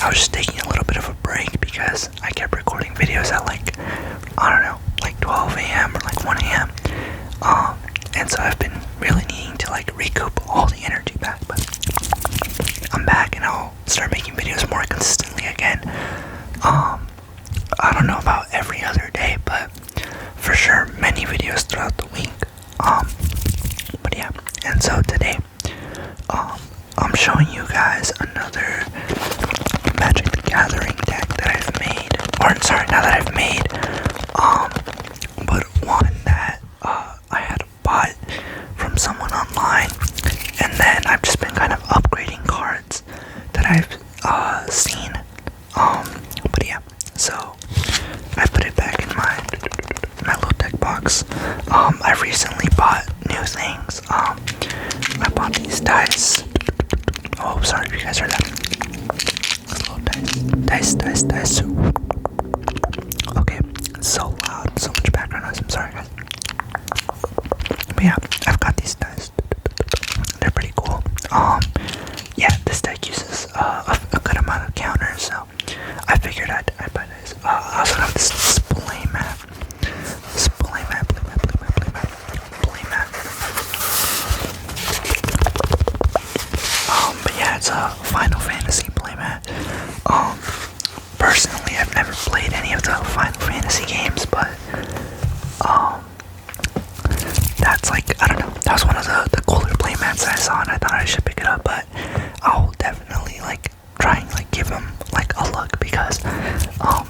I was just taking a little bit of a break because I kept recording videos at like, I don't know, like 12 a.m. or like 1 a.m. And so I've been really needing to like recoup all the energy back, but I'm back and I'll start making videos more consistently again. I don't know about every other day, but for sure many videos throughout the week. But yeah, and so today, I'm showing you guys another Magic the Gathering deck that I've made, or sorry, not that I've made, but one that I had bought from someone online, and then I've just been kind of upgrading cards that I've seen. But yeah, so I put it back in my little deck box. I recently bought new things. I bought these dice. Oh, sorry if you guys heard that. Dice. Okay, it's so loud, so much background noise. I'm sorry, guys. But yeah, I've got these dice. They're pretty cool. Yeah, this deck uses a good amount of counters, so I figured I'd buy this. I also have this display map. Play map. But yeah, it's a Final Fantasy playmat. Personally, I've never played any of the Final Fantasy games, but that's like, I don't know, that was one of the cooler playmats I saw, and I thought I should pick it up. But I'll definitely like try and like give them like a look, because all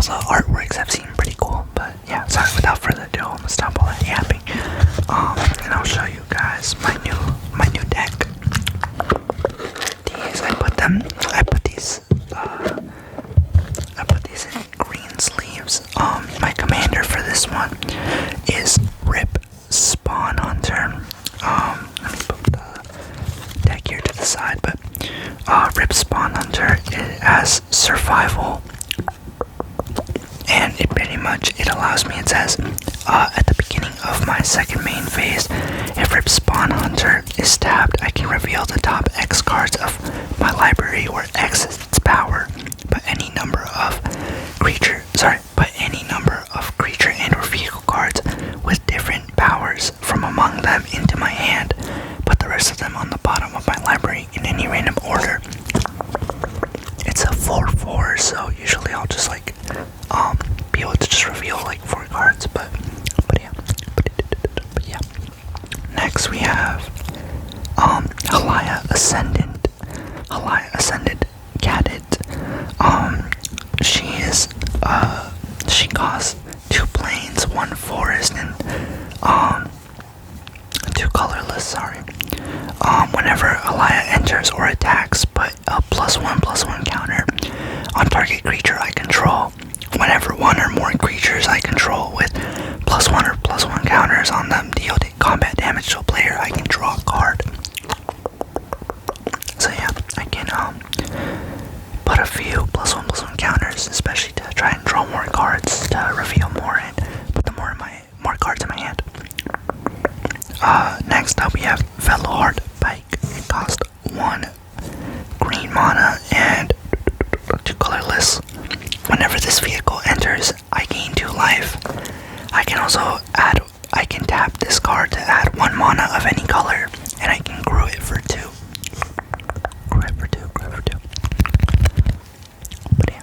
the artworks I've seen pretty cool. But yeah, sorry, without further ado, I'm gonna stop all that yapping, and I'll show you guys my new deck. These I put these in green sleeves. My commander for this one is Rip Spawn Hunter. Let me put the deck here to the side, but Rip Spawn Hunter, it has survival, and it allows me, it says at the beginning of my second main phase, if Rip Spawn Hunter is tapped, I can reveal the top X cards of my library, where X is its power, but any number of creature and or vehicle cards with different powers from among them into my hand. Put the rest of them on the bottom of my library in any random order. It's a 4/4, so usually I'll just like be able to just reveal like 4 cards, but yeah. Next we have Halaya Ascendant Cadet. She costs 2 plains, 1 forest, and 2 colorless, sorry. Whenever Halaya enters or attacks, put a +1/+1 counter on target creature I control. Whenever 1 or more creatures I control with +1 or +1 counters on them deal combat damage to a player, I can draw a card. So yeah, I can put a few +1/+1 counters, especially to try and draw more cards to reveal more and put more cards in my hand. Next up we have Veloheart Pike. It costs 1 green mana and 2 colorless. Whenever this vehicle enters, I gain 2 life. I can tap this card to add 1 mana of any color, and I can grow it for 2. But yeah.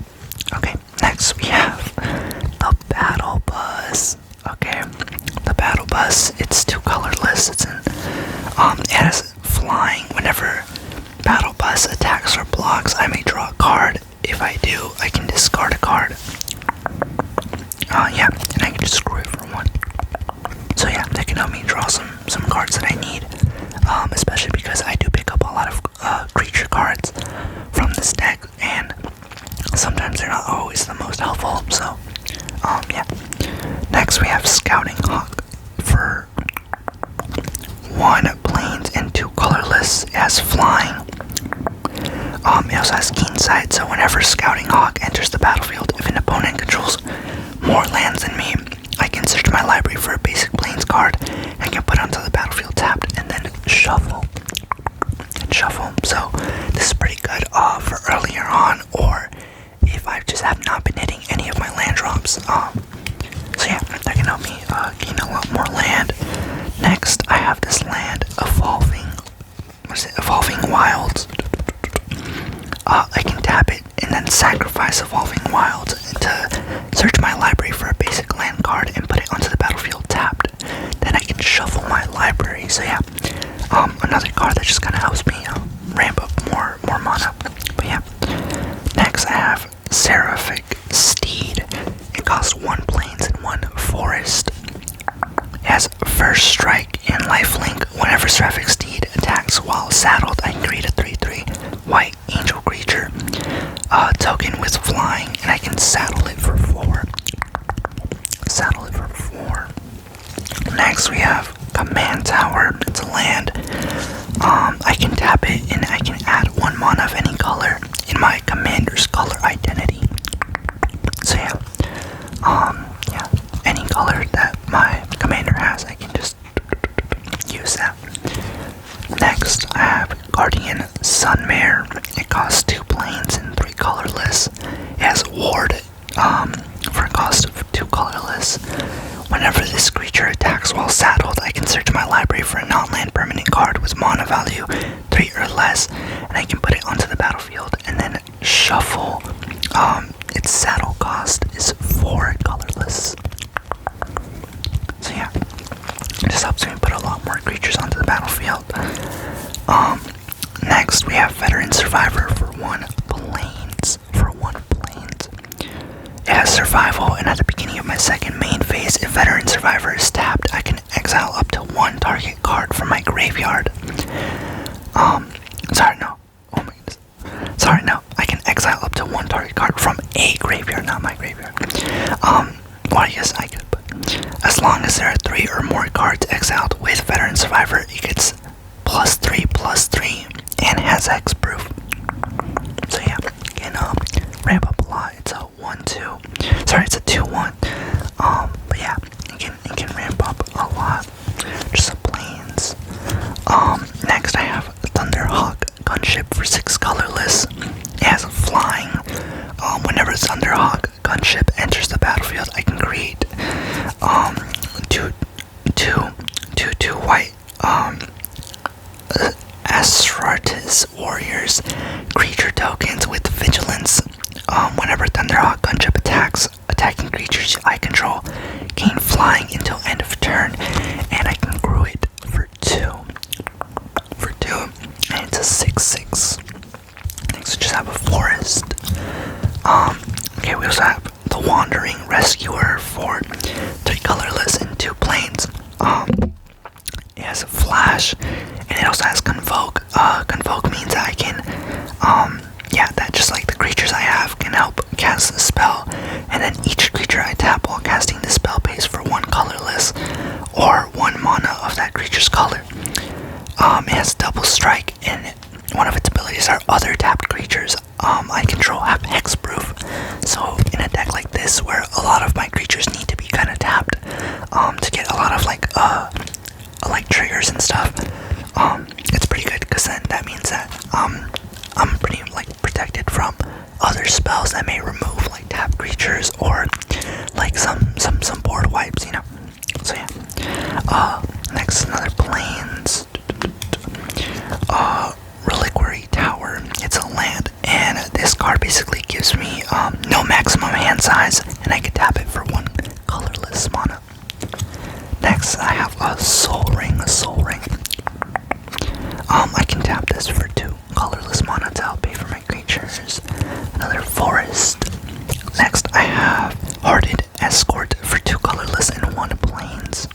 Okay, next we have the Battle Bus. Okay, the Battle Bus, it's 2 colorless. It has flying. Whenever Battle Bus attacks or blocks, I may draw a card. If I do, I can discard a card. Yeah, and I can just screw it for 1. So yeah, that can help me draw some cards that I need, especially because I do pick up a lot of creature cards from this deck, and sometimes they're not always the most helpful. So yeah. Next we have Scouting Hawk for 1 plains and 2 colorless. It has flying. It also has keen sight, so whenever Scouting Hawk enters the battlefield, if an opponent controls more lands than me, I can search my library for a basic plains card and can put onto the battlefield tapped and then shuffle. So this is pretty good for earlier on, or just have not been hitting any of my land drops. So yeah, that can help me gain a lot more land. Next, I have this land, Evolving Wilds. I can tap it and then sacrifice Evolving Wilds to search my library for a basic land card and put it onto the battlefield tapped. Then I can shuffle my library. So yeah, another card that just kind of helps me ramp up more mana. But yeah, next I have Seraphic Steed. It costs 1 plains and 1 forest. It has first strike and lifelink. Whenever Seraphic Steed attacks while saddled, I can create a 3/3 white angel creature token with flying, and I can saddle it for 4. Next we have Command Tower. It's a land. I can tap it and I can add 1 mana of any color in my commander's color identity. So yeah, any color that my commander has, I can just use that. Next, I have Guardian Sunmare. It costs 2 plains and 3 colorless. It has Ward for a cost of 2 colorless. Whenever this creature attacks while saddled, I can search my library for a non-land permanent card with mana value 3 or less, and I can put it onto the battlefield and then shuffle. Its saddle cost is 4 colorless. So yeah, it just helps me put a lot more creatures onto the battlefield. Next we have Veteran Survivor for 1 plains. It has survival, and at the beginning of my second main phase, if Veteran Survivor is tapped, I can exile up to 1 target card from my graveyard. I can exile up to 1 target card from a graveyard, not my graveyard. Well, I guess I could, but as long as there are 3 or more cards exiled with Veteran Survivor, it gets +3/+3 and has hexproof. So yeah, it can ramp up a lot. It's a 1/2. Sorry, it's a 2/1. But yeah, it can ramp up a lot. Just a plains. Next I have Thunderhawk Gunship for 6 colorless. It has a flying. Whenever Thunderhawk Gunship enters the battlefield, I can create two white Asratis Warriors creature tokens with vigilance. Whenever Thunderhawk Gunship attacks, attacking creatures I control gain flying until end of turn, and I can grow it for 2. And it's a 6/6. Next we just have a forest. Okay, we also have the Wandering Rescuer for 3 colorless and 2 plains. It has a flash, and it also has Convoke. Convoke means that I can, that just like the creatures I have can help cast the spell, and then each creature I tap while casting the spell pays for 1 colorless or 1 mana of that creature's color. It has double strike, and one of its abilities are other tapped creatures I control have hexproof. So in a deck like this, where a lot of my creatures need to be kind of tapped to get a lot of like triggers and stuff, it's pretty good, because then that means that I'm pretty like protected from other spells that may remove like tapped creatures or like some board wipes, you know. So yeah. Next, another plains. Reliquary Tower. It's a land, and this card basically gives me no maximum hand size, and I can tap it for 1 colorless mana. Next, I have a Soul Ring. I can tap this for 2 colorless mana to help pay for my creatures. Another forest. Next, I have Hardened Escort for 2 colorless and 1 plains.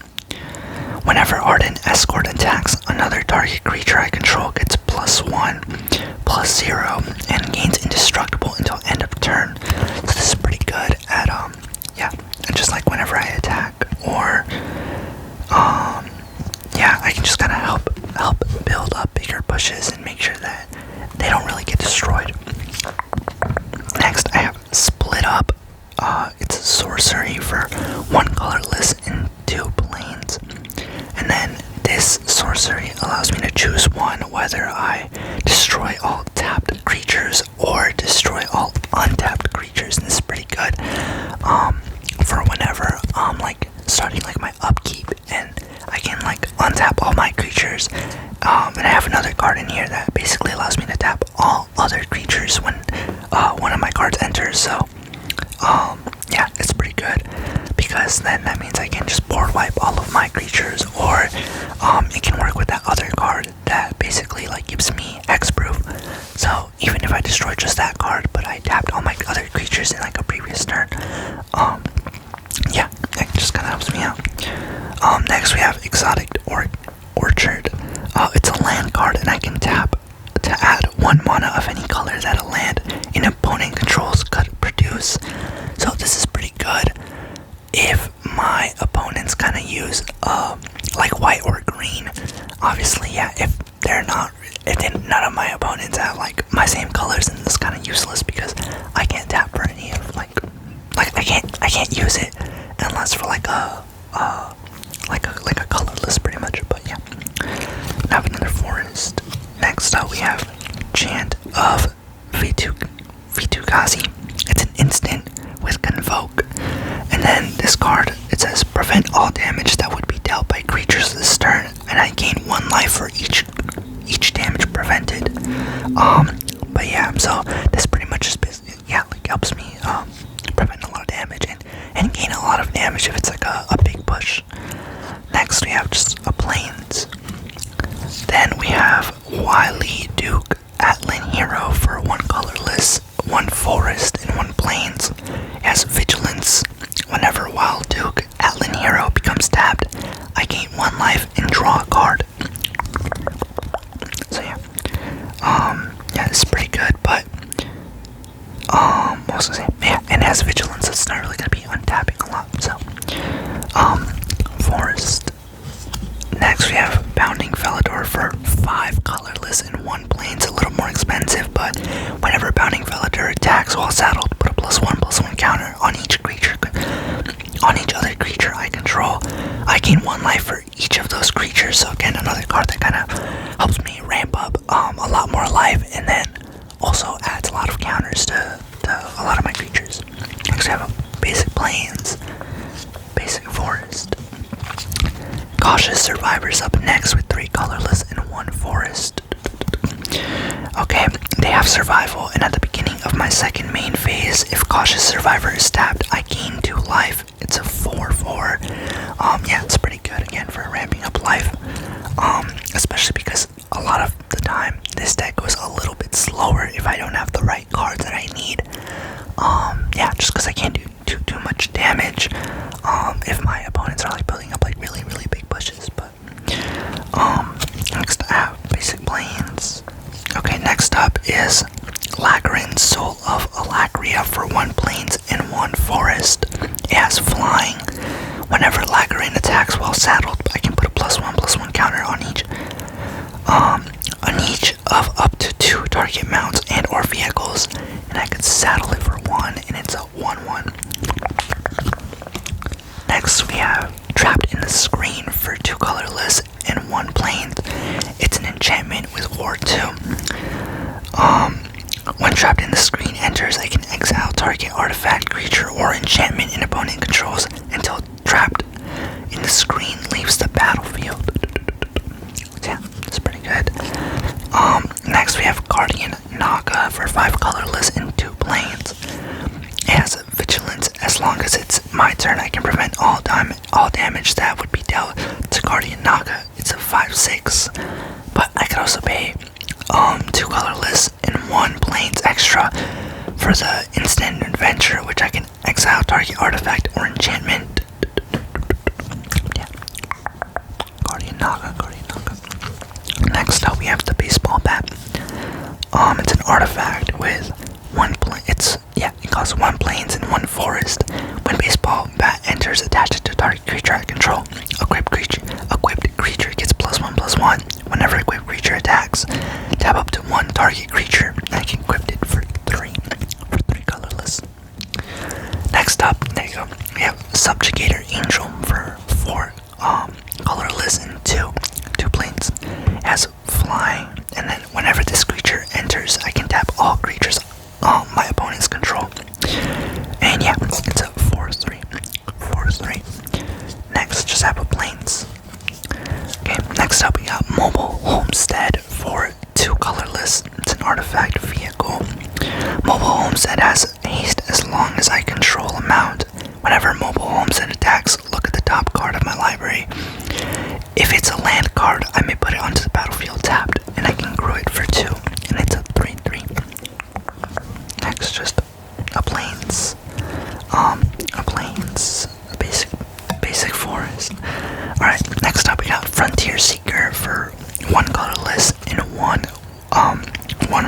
Whenever Hardened Escort attacks, another target creature I control gets +1/+0 and gains indestructible until end of turn. So this is pretty good at just like whenever I attack, or I can just kind of help build up bigger bushes and make sure that they don't really get destroyed. Next, I have Split Up. It's a sorcery for 1 colorless and 2 plains. And then this sorcery allows me to choose one, whether I destroy all tapped creatures or destroy all untapped creatures. And this is tap all my creatures. And I have another card in here that basically allows me to tap all other creatures when one of my cards enters. So yeah, it's pretty good, because then that means I can just board wipe all of my creatures, or it can work with that other card that basically like gives me hexproof. So even if I destroy just that card, but I tapped all my other creatures in like a previous turn, yeah, that just kind of helps me out. Next we have Exotic Orchard. It's a land card, and I can tap to add 1 mana of any color that a land an opponent controls could produce. So this is pretty good if my opponents kind of use like white or green. Obviously, yeah, if then none of my opponents have like my same colors, and it's kind of useless because I can't tap for any of like I can't use it unless for like a colorless, pretty much. But yeah, I have another forest. Next up we have Chant of Vitu-Ghazi. It's an instant with Convoke, and then this card, it says prevent all damage that would be dealt by creatures this turn, and I gain 1 life for each damage prevented. But yeah, so this pretty much is basically, yeah, like helps me prevent a lot of damage and gain a lot of damage if it's like a big push. Next we have just a plains. Then we have Wily Duke Atlan Hero for 1 colorless, 1 forest, and 1 plains. It has vigilance. Whenever Wild Duke Atlan Hero becomes tapped, I gain 1 life and draw a card. So yeah, yeah, this is pretty good. But what was I saying? Yeah, and it has vigilance. So it's not really gonna be untapping a lot. So forest. Next we have Bounding Felidor for 5 colorless and 1 plains, a little more expensive, but whenever Bounding Felidor attacks while saddled, put a +1/+1 counter on each other creature I control. I gain 1 life for each of those creatures, so again, another card that kind of helps me ramp up a lot more life, and then also adds a lot of counters to a lot of my creatures. Next we have a basic plains, basic forest. Cautious Survivor's up next with 3 colorless and 1 forest. Okay, they have survival, and at the beginning of my second main phase, if Cautious Survivor is tapped, I gain 2 life. It's a 4/4. Yeah, it's pretty good again for ramping up life. Especially because a lot of the time this deck goes a little bit slower if I don't have the right cards that I need. Yeah, just because I can't do too much damage. If my opponents are like building up like really big pushes. But next I have basic plains. Okay, next up is Lagrin, Soul of Alakria for 1 plains and 1 forest. It has flying. Whenever Lagrin attacks while saddled, I can put a +1/+1 counter on each of up to 2 target mounts and or vehicles, and I could saddle it for 1, and it's a 1/1. Next we have Trapped in the Screen for 2 colorless and 1 plains. It's an enchantment with War 2. When Trapped in the Screen enters, I can exile target artifact, creature, or enchantment an opponent controls until Trapped in the Screen leaves the battlefield. Yeah, that's pretty good. Next we have Guardian Naga for 5 colorless and 2 plains. It has vigilance. As long as it's my turn, I can prevent all damage that would be dealt to Guardian Naga. It's a 5/6, but I could also pay 2 colorless and 1 plains extra for the instant adventure, which I can exile target artifact or enchantment. Yeah, Guardian Naga. Next up we have the baseball bat. It's an artifact with 1 it costs 1 plains and 1 forest. When baseball bat enters, attach it to target creature I control. Equipped creature gets +1/+1. Whenever equipped creature attacks, tap up to 1 target creature. I can equip it for 3 colorless. Next up, there you go. We have Subjugator Angel for 4 colorless and 2 plains. It has flying, and then whenever this creature enters, I can tap all creatures my opponent's control. And yeah, it's a 4/3. Next, just have a plains. Okay, Next up, we got Mobile Homestead for 2 colorless. It's an artifact vehicle. Mobile Homestead has haste as long as I control a mount. Whenever Mobile Homestead attacks, look at the top card of my library. If it's a land card, I may put it onto the battlefield tapped, and I can grow it for 2, and it's a 3/3. Next, just a plains, a basic forest. Alright, next up we got Frontier Seeker for 1 colorless and one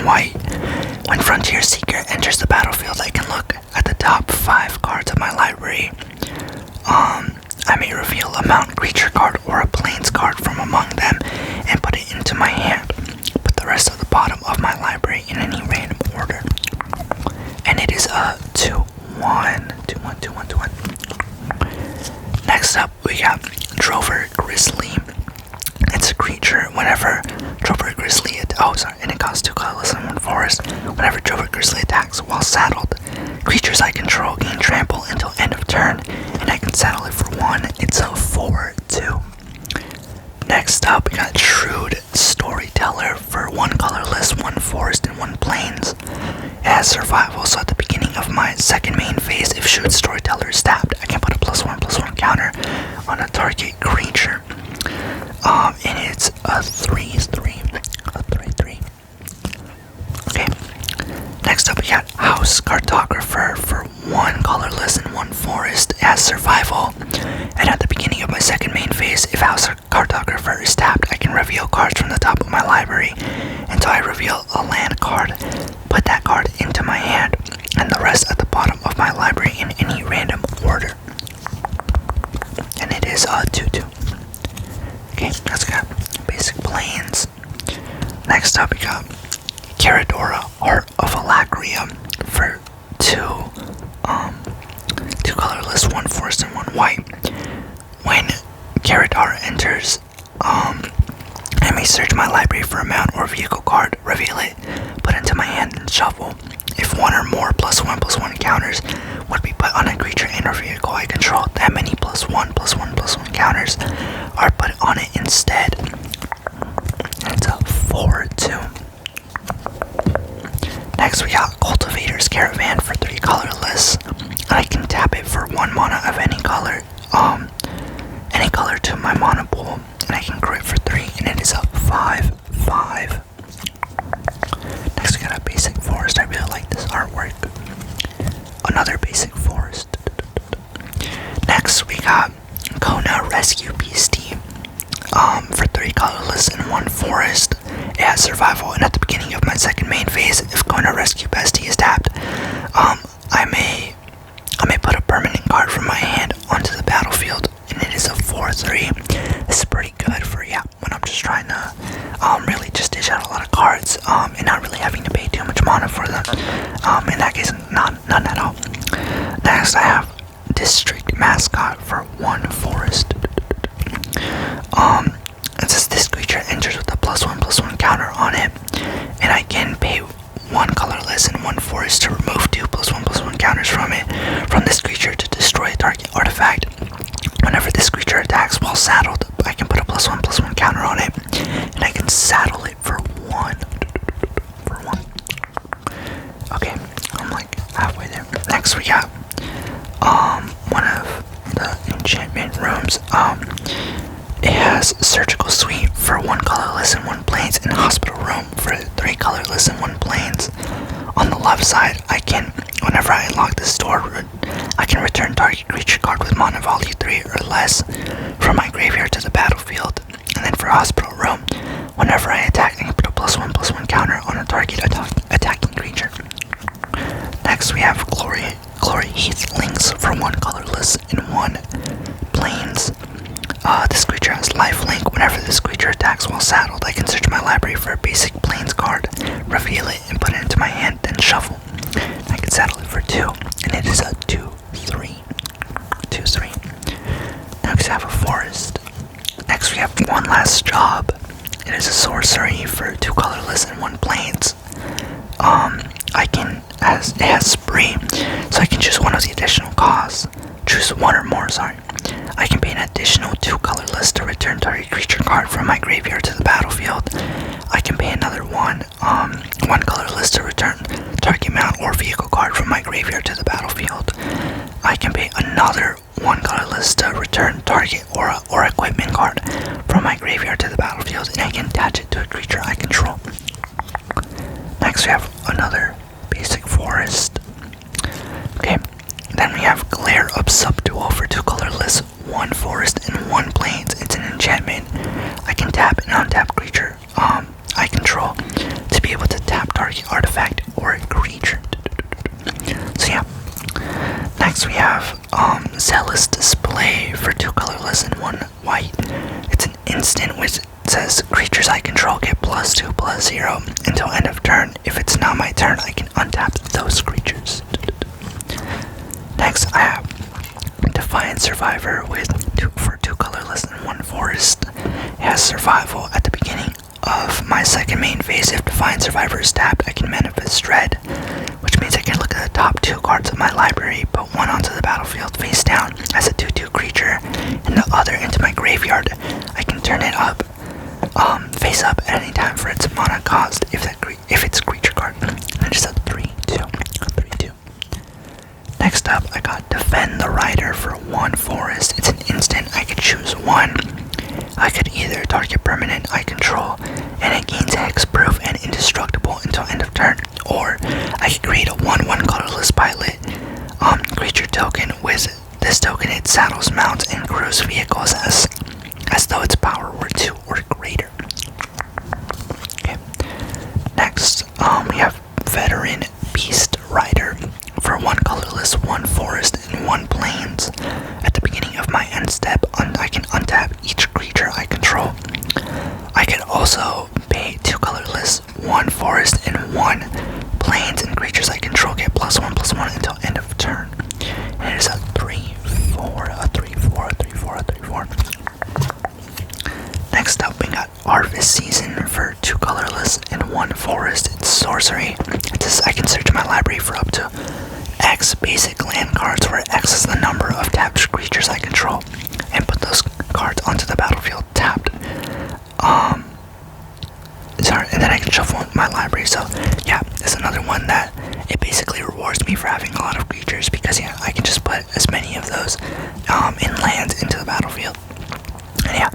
white. When Frontier Seeker enters the battlefield, I can look at the top 5 cards of my library. I may reveal a mountain creature card or a plains card from among them and put it into my hand. Put the rest of the bottom of my library in any random order. And it is a 2/1. Next up, we got Drover Grizzly. It's a creature. Whenever Drover Grizzly, and it costs 2 colorless and 1 forest. Whenever Drover Grizzly attacks while saddled, creatures I control gain trample until end of turn, and I can saddle it for 1. It's a 4/2. Next up, we got Shrewd Storyteller for 1 colorless, 1 forest, and 1 plains. It has survival, so at the beginning of my second main phase, if Shrewd Storyteller is tapped, I can put a +1/+1 counter on a target creature. And it's a 3/3. Okay. Next up, we got House Cartographer for 1 colorless and 1 forest. It has survival, and at the beginning of my second main phase, if House Cartographer is tapped, I can reveal cards from the top of my library until I reveal a land card. Put that card into my hand, and the rest at the bottom of my library in any random order. And it is a 2/2. Okay, let's go. Basic plains. Next up, we got Caradora, Heart of Alacria for 2 colorless, 1 forest, and 1 white. When Caradora enters, I may search my library for a mount or vehicle card, reveal it, put it into my hand, and shuffle. If 1 or more +1/+1 counters would be put on a creature and or vehicle I control, that many +1/+1/+1 counters are put on it instead. And it's a 4/2. Next, we got Cultivator's Caravan for 3 colorless. I can tap it for 1 mana of any color to my mana pool, and I can grow it for 3, and it is a 5/5. Next, we got a basic forest. I really like this artwork. Another basic forest. Next, we got Kona Rescue Beastie for 3 colorless and 1 forest. It has survival, and at the beginning of my second main phase, if Kona Rescue Beastie is tapped, I may put a permanent card from my hand onto the battlefield, and it is a 4/3. This is pretty good for when I'm just trying to really just dish out a lot of cards and not really having to pay too much mana for them. In that case, none at all. Next, I have District Mascot for 1 forest. It says this creature enters with a +1/+1 counter on it, and I can pay 1 colorless and 1 forest to remove 2 +1/+1 counters from it, from this creature to destroy a target artifact. Whenever this creature attacks while saddled, I can put a +1/+1 counter on it, and I can saddle it for 1. Okay, I'm like halfway there. Next, we got one of the enchantment rooms. It has Surgical Suite for 1 colorless and 1 plains, and Hospital Room for 3 colorless and 1 plains. On the left side, whenever I unlock this door, I can return target creature card with mana value 3 or less from my graveyard to the battlefield. And then for Hospital Room, whenever I attack, I can put a +1/+1 counter on a target attacking creature. Next, we have Glory Heath Links for 1 colorless and 1 plains. This creature has lifelink. Whenever this creature attacks while saddled, I can search my library for a basic plains card, reveal it, and put it into my hand, then shuffle. I can saddle it for 2, and it is a 2/3. Next, we have a forest. Next, we have One Last Job. It is a sorcery for 2 colorless and 1 plains. It has spree, so I can choose one of the additional costs. Choose 1 or more, I can pay an additional 2 colorless to return target creature card from my graveyard to the battlefield. I can pay another one colorless to return target mount or vehicle card from my graveyard to the battlefield. I can pay another 1 colorless to return target or equipment card from my graveyard to the battlefield, and I can attach it to a creature I control. Next we have another basic forest. Okay, then we have Glare of Subdual for 2 colorless, 1 forest, and 1 plains. It's an enchantment. I can tap an untapped creature I control to be able to tap target artifact or creature. So yeah. Next we have Zealous Display for 2 colorless and 1 white. It's an instant which says creatures I control get +2/+0 until end of turn. If it's not my turn, I can untap those creatures. Next I have Defiant Survivor for 2 colorless and 1 forest. It has survival at the beginning of my second main phase. If Defiant Survivor is tapped, I can manifest Dread, which means I can look at the top 2 cards of my library, put one onto the battlefield face down as a 2/2 creature, and the other into my graveyard. I can turn it up, face up at any time for its mana cost if it's a creature card. And it's a 3/2. Next up, I got Defend the Rider for 1 forest. It's an instant. I could choose one. I could either target permanent I control and it gains hexproof and indestructible until end of turn, or I could create a 1/1 colorless pilot creature token. With this token, it saddles, mounts, and crews vehicles as though its power were 2 or greater. Okay. Next, we have Veteran Beast Rider for 1 colorless, 1 forest, and 1 plains. At the beginning of my end step, I can untap each creature I control. I can also pay 2 colorless, 1 forest, and 1 plains, and creatures I control get +1/+1 until end of turn. And it is a 3/4. Next up, we got Harvest Season for 2 colorless and 1 forest. It's sorcery. It says I can search my library for up to X basic land cards, where X is the number of tapped creatures I control, and put those cards onto the battlefield tapped. And then I can shuffle my library. So yeah, it's another one that it basically rewards me for having a lot of creatures, because yeah, I can just put as many of those in lands into the battlefield. And yeah,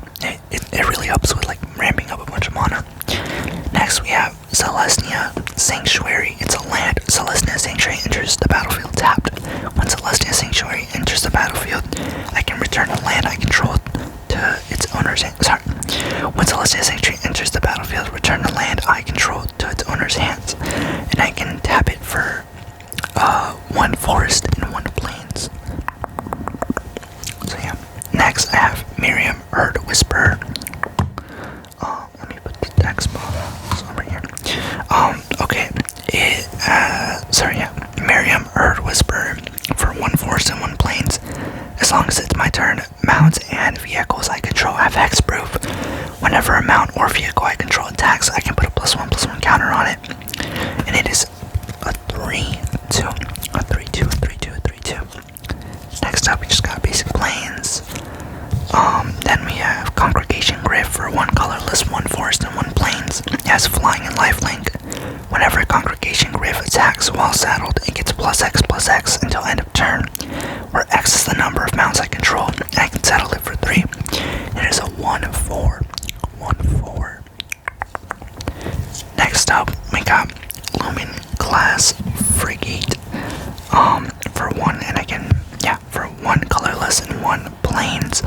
it really helps with like ramping up a bunch of mana. Next we have Celestia Sanctuary. It's a land. Celestia Sanctuary enters the battlefield tapped. When Celestia Sanctuary enters the battlefield, I can return a land I control to its owner's hand. Sorry. When Celestia Sanctuary enters the battlefield, return a land I control to its owner's hands. And I can tap it for 1 forest and 1 plains. So yeah. Next I have Miriam Erd Whisperer. Let me put the text box over here. Okay. Miriam Erd Whisperer for 1 forest and 1 plains. As long as it's my turn, mounts and vehicles I control have hexproof. Whenever a mount or vehicle I control attacks, I can put a +1/+1 counter on it. And it is a 3/2. Next up, we just got basic plains. Then we have Congregation Gryff for 1 colorless, 1 forest, and 1 plains. It has flying and lifelink. Whenever Congregation Gryff attacks while saddled, it gets +X/+X until end of turn, where X is the number of mounts I control, and I can saddle it for 3. It is a 1/4. Next up, we got Lumen Glass Frigate for 1, and again, for 1 colorless and 1 plains.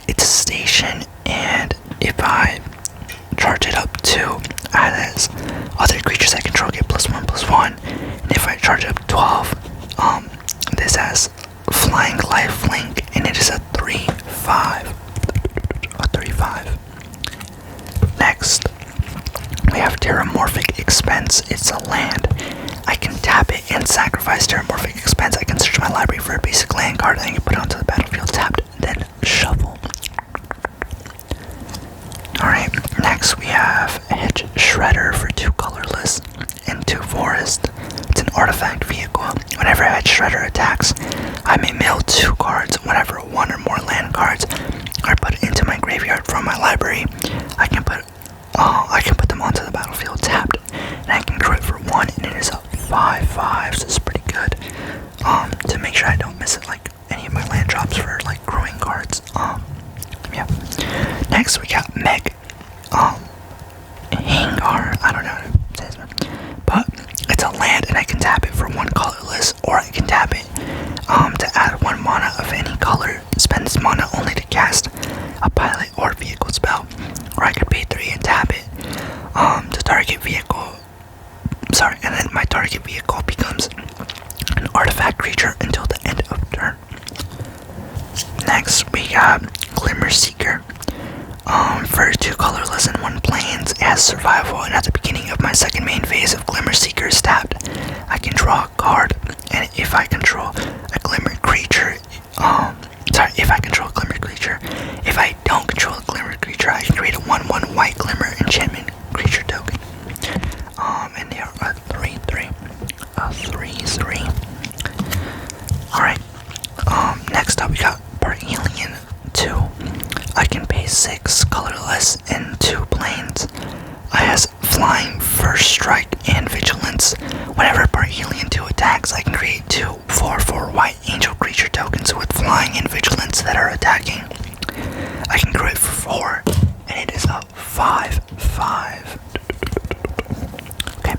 It's a station, and if I charge it up to as other creatures I control get +1/+1, and if I charge up 12, this has flying lifelink, and it is a 3/5. Next, we have Terramorphic Expense. It's a land. I can tap it and sacrifice Terramorphic Expense. I can search my library for a basic land card, and I can put it onto the battlefield tapped, then shuffle. Alright, next we have Hedge Shredder for 2 colorless and 2 forest. It's an artifact vehicle. Whenever Hedge Shredder attacks, I may mill 2 cards whenever 1 or more land cards are put into my graveyard from my library. I can put them onto the battlefield tapped, and I can draw it for 1, and it is a 5/5, so it's pretty good. To make sure I don't miss it, like any of my land drops for like growing cards. Yeah. Next we got Meg. Hangar. I don't know how to say this one, but it's a land, and I can tap it for 1 colorless, or I can tap it to add 1 mana of any color. Spend this mana only to cast a pilot or vehicle spell, or I could pay 3 and tap it to target vehicle. Sorry, and then my target vehicle becomes an artifact creature until the end of turn. Next we got Glimmer Seeker. For 2 colorless and 1 plains, it has survival, and at the beginning of my second main phase of Glimmer Seeker is tapped, I can draw a card, and if I control a Glimmer creature, if I don't control a Glimmer creature, I can create a 1/1 white Glimmer enchantment creature token. And they are a 3/3. Alright, next up we got Parhelion 2. I can pay 6 colorless and 2 plains. I has flying, first strike, and vigilance. Whenever Parhelion 2 attacks, I can create 2 4/4 white angel creature tokens with flying and vigilance that are attacking. I can grow it for 4, and it is a 5/5. Okay.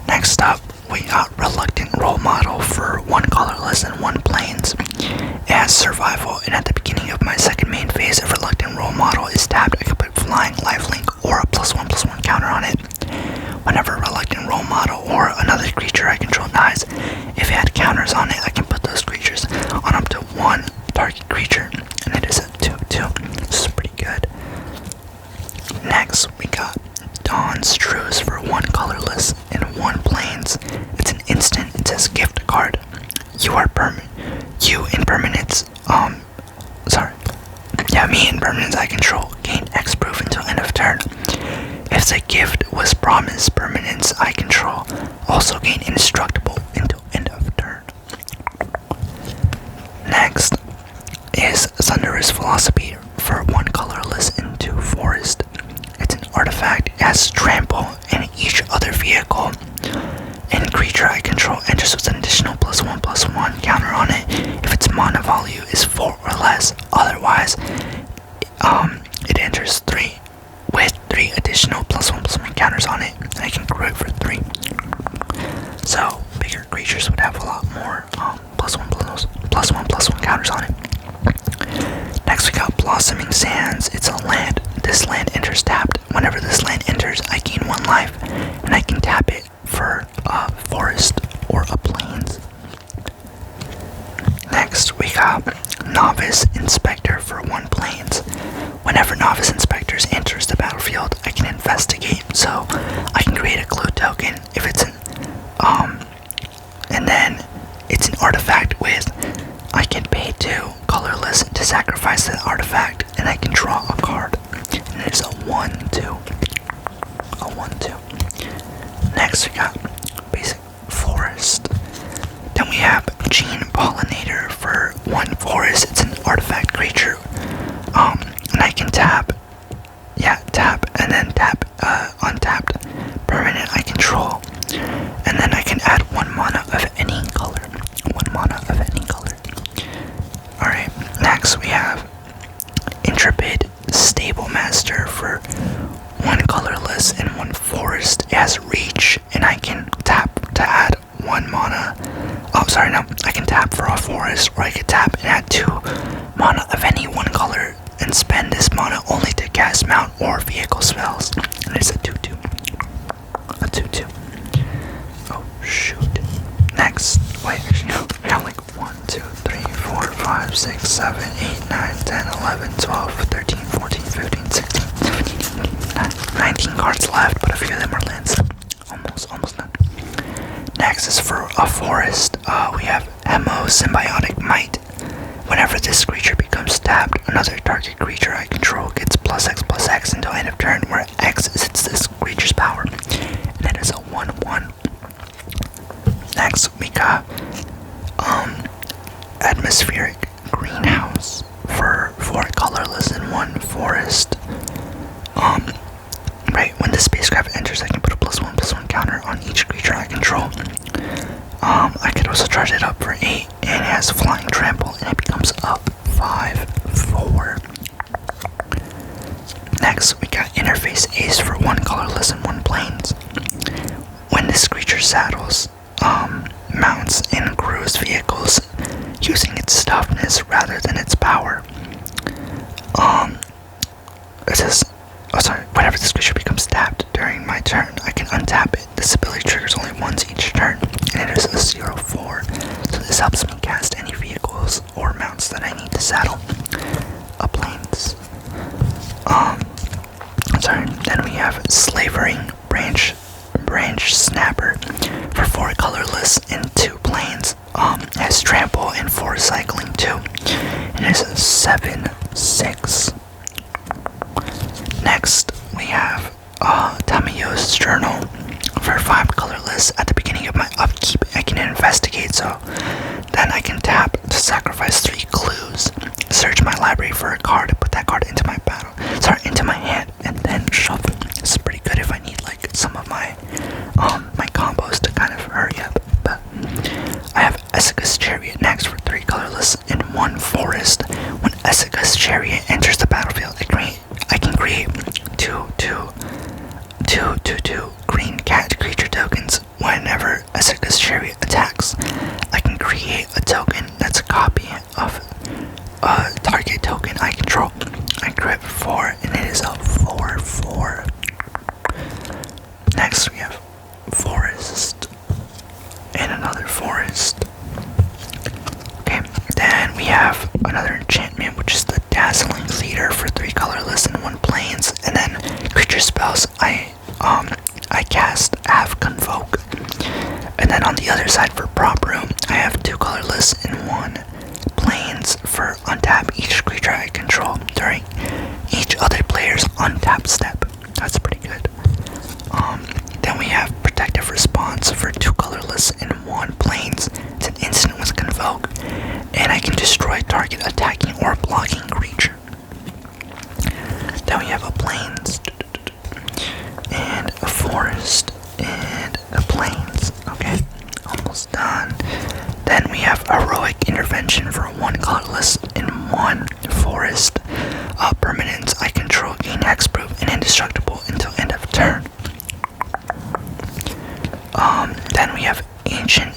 Next up, we got Reluctant Role Model for 1 colorless and 1 plains. It has survival, and at the beginning of my second main phase of Reluctant Role Model is tapped, I can put flying, lifelink, or a +1/+1 counter on it. Whenever Reluctant Role Model or another creature I control dies, if it had counters on it, I can put those creatures on up to 1 target creature, and it is a 2/2. This is pretty good. Next, we got Dawn's Truce for 1 colorless and 1 plains. It's an instant. It says gift card. Me in permanents I control gain X proof until end of turn. If the gift was promised, permanents I control also gain indestructible until end of turn. Next is Thunderous Philosophy for 1 colorless and 2 forest. It's an artifact. It has trample, and each other vehicle and creature I control enters with an additional +1/+1 counter on it if its mana value is 4 or less. Otherwise, it enters 3 with 3 additional +1/+1 counters on it, and I can grow it for 3. So bigger creatures would have a lot more +1/+1 counters on it. Next we got Blossoming Sands. It's a land. This land enters tapped. Whenever this land enters, I gain 1 life, and I can tap it for a forest or a plains. Next we got Novice Inspector for 1 plains. Whenever Novice Inspector enters the battlefield, I can investigate. So I can create a clue token if it's an and then it's an artifact with I can pay 2 colorless to sacrifice that artifact, and I can draw a card. And it's a 1/2. A 1/2. Next we got Basic Forest. Then we have Gene Pollinator for 1 forest. It's an artifact creature. And I can tap, and then tap untapped permanent I control. And then I can add 1 mana of any color. 1 mana of any color. Alright, next we have Intrepid Stable Master for 1 colorless and 1 forest. It has reach, and I can tap to add 1 mana. I can tap for a forest, or I can tap and add 2 mana of any 1 color and spend this mana only to cast mount or vehicle spells. And it's a 2/2. A 2/2. Oh shoot. Next, wait, actually no, we have like 1, 2, 3, 4, 5, 6, 7, 8, 9, 10, 11, 12, 13, 14, 15, 16, 17, 18, 19 cards left, but a few of them are lands. Almost done. Next is for a forest. We have Emo Symbiotic Might. Whenever this creature becomes tapped, another target creature I control gets +X/+X until end of turn, where X is this creature's power. And it is a 1/1. Next we got atmospheric greenhouse for 4 colorless and 1 forest. Right, when the spacecraft enters, I can put a +1/+1 counter on each creature I control. I could also charge it up for 8, and it has flying trample, and it becomes up 5/4. Next, we got interface ace for 1 colorless and 1 plains. When this creature saddles, mounts, and crews vehicles using its toughness rather than its power. It says, whenever this creature becomes tapped during my turn, I can untap it. This ability triggers only once each turn, and it is a 0/4. So this helps me cast any vehicles or mounts that I need to saddle. Plains. Then we have Slavering Branch Snapper for 4 colorless and 2 plains. It has trample and 4 cycling too. And it's a 7/6. Next we have Tamiyo's Journal for 5 colorless. At the beginning of my upkeep, I can investigate, so then I can tap to sacrifice 3 clues, search my library for a card, put that card into my hand, and then shuffle. This is pretty good if I need like some of my combos to kind of hurry up. But I have Esika's Chariot next for 3 colorless and 1 forest. When Esika's Chariot enters the battlefield, I can create 2/2 green cat creature tokens. Whenever Esika's Chariot attacks, I can create a token that's a copy of a target token I control. I create 4, and it is a 4/4. Next we have forest and another forest. Okay, then we have another enchantment, which is the Dazzling Leader for 3 colorless and 1 plains. And then creature spells I cast have Convoke. And then on the other side for Prop Room, I have 2 colorless and 1 plains for untap each creature I control during each other player's untap step. That's pretty good. Then we have Protective Response for 2 colorless and 1 plains. It's an instant with Convoke, and I can destroy target attacking or blocking creature. Then we have a plains, and a forest, and a plains. Okay, almost done. Then we have Heroic Intervention for 1 colorless and 1 forest. Permanents I control gain hexproof and indestructible until end of turn. Then we have Ancient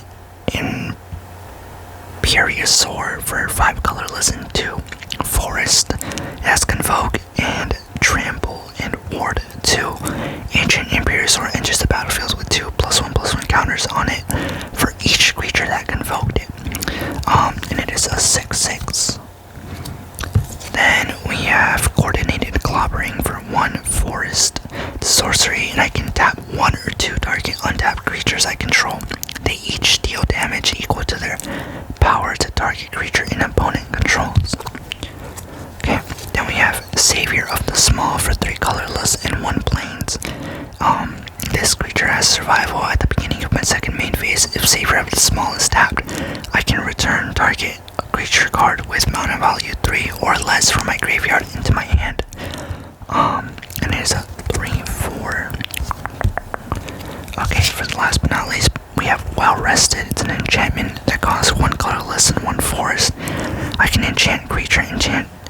Imperiosaur for 5 colorless and 2 forest. It has Convoke and Trample and Ward 2. Ancient Imperiosaur enters the battlefield with 2 +1/+1 counters on it for each creature that convoked it. And it is a 6/6. Then we have Coordinated Clobbering for 1 forest. The sorcery, and I can tap 1 or 2 target untapped creatures I control. They each deal damage equal to their power to target creature an opponent controls. Okay, then we have Savior of the Small for 3 colorless and 1 plains. This creature has survival at the beginning of my second main phase. If Savior of the Small is tapped, I can return target creature card with mana value 3 or less from my graveyard into my hand. And it is a 3/4. Okay, for the last but not least, we have Well Rested. It's an enchantment that costs 1 colorless and 1 forest. I can enchant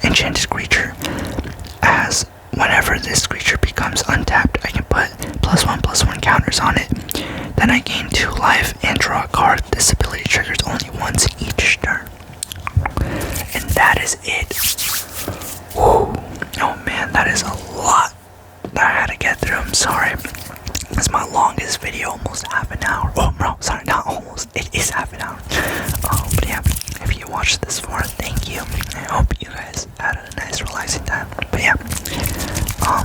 enchanted creature as whenever this creature becomes untapped, I can put +1/+1 counters on it. Then I gain 2 life and draw a card. This ability triggers only once each turn. And that is it. Whew. Oh man, that is a lot that I had to get through. I'm sorry. It's my longest video, almost half an hour. Oh no, sorry, not almost. It is half an hour. But yeah, if you watched this far, thank you. I hope you guys had a nice relaxing time. But yeah,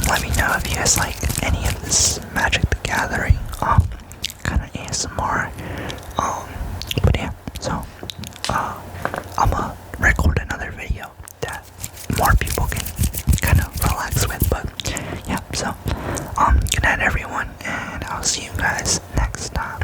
let me know if you guys like any of this Magic the Gathering kind of ASMR. But yeah, so I'ma record another video that more people can kind of relax with. But yeah, so good night everyone, and I'll see you guys next time.